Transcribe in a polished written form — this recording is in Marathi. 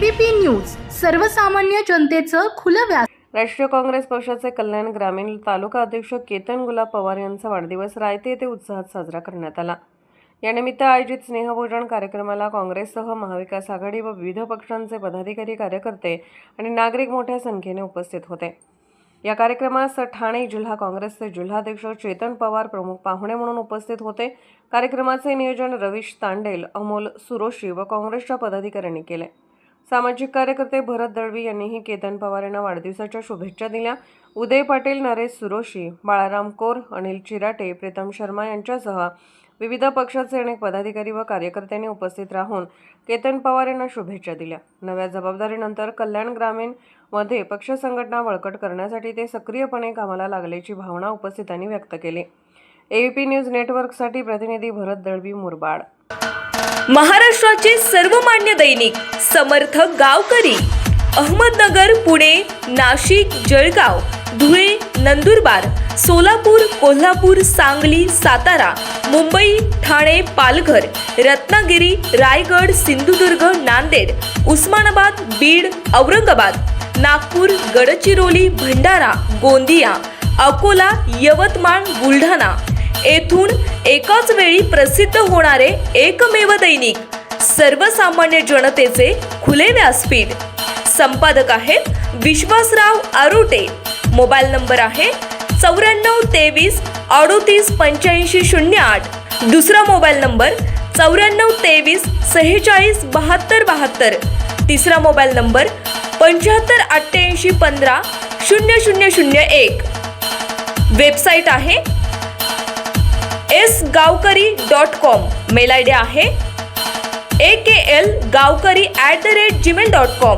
एबीपी न्यूज सर्वसामान्य जनतेचं खुलं व्यास। राष्ट्रीय काँग्रेस पक्षाचे कल्याण ग्रामीण तालुका अध्यक्ष केतन गुलाब पवार यांचा वाढदिवस रायते येथे उत्साहात साजरा करण्यात आला। यानिमित्त आयोजित स्नेहभोजन कार्यक्रमाला काँग्रेससह महाविकास आघाडी व विविध पक्षांचे पदाधिकारी, कार्यकर्ते आणि नागरिक मोठ्या संख्येने उपस्थित होते। या कार्यक्रमास ठाणे जिल्हा काँग्रेसचे जिल्हाध्यक्ष चेतन पवार प्रमुख पाहुणे म्हणून उपस्थित होते। कार्यक्रमाचे नियोजन रवीश तांडेल, अमोल सुरोशी व काँग्रेसच्या पदाधिकाऱ्यांनी केले। सामाजिक कार्यकर्ते भरत दळवी यांनीही केतन पवार यांना वाढदिवसाच्या शुभेच्छा दिल्या। उदय पाटील, नरेश सुरोशी, बाळाराम कोर, अनिल चिराटे, प्रीतम शर्मा यांच्यासह विविध पक्षाचे अनेक पदाधिकारी व कार्यकर्त्यांनी उपस्थित राहून केतन पवार यांना शुभेच्छा दिल्या। नव्या जबाबदारीनंतर कल्याण ग्रामीण मध्ये पक्ष संघटना बळकट करण्यासाठी ते सक्रियपणे कामाला लागल्याची भावना उपस्थितांनी व्यक्त केली। एबीपी न्यूज नेटवर्कसाठी प्रतिनिधी भरत दळवी, मुरबाड। महाराष्ट्राचे सर्वमान्य दैनिक समर्थ गावकरी अहमदनगर, पुणे, नाशिक, जळगाव, धुळे, नंदुरबार, सोलापूर, कोल्हापूर, सांगली, सातारा, मुंबई, ठाणे, पालघर, रत्नागिरी, रायगड, सिंधुदुर्ग, नांदेड, उस्मानाबाद, बीड, औरंगाबाद, नागपूर, गडचिरोली, भंडारा, गोंदिया, अकोला, यवतमाळ, बुलढाणा येथून एकाच वेळी प्रसिद्ध होणारे एकमेव दैनिक सर्वसामान्य जनतेचे खुले व्यासपीठ। संपादक आहेत विश्वासराव आरोटे। मोबाईल नंबर आहे 94 23 38 85 08। दुसरा मोबाईल नंबर 94 23 46 72 72। तिसरा मोबाईल नंबर 75 88 15 0001। वेबसाईट आहे sgavkari.com। मेल आयडी आहे akl gavkari@gmail.com।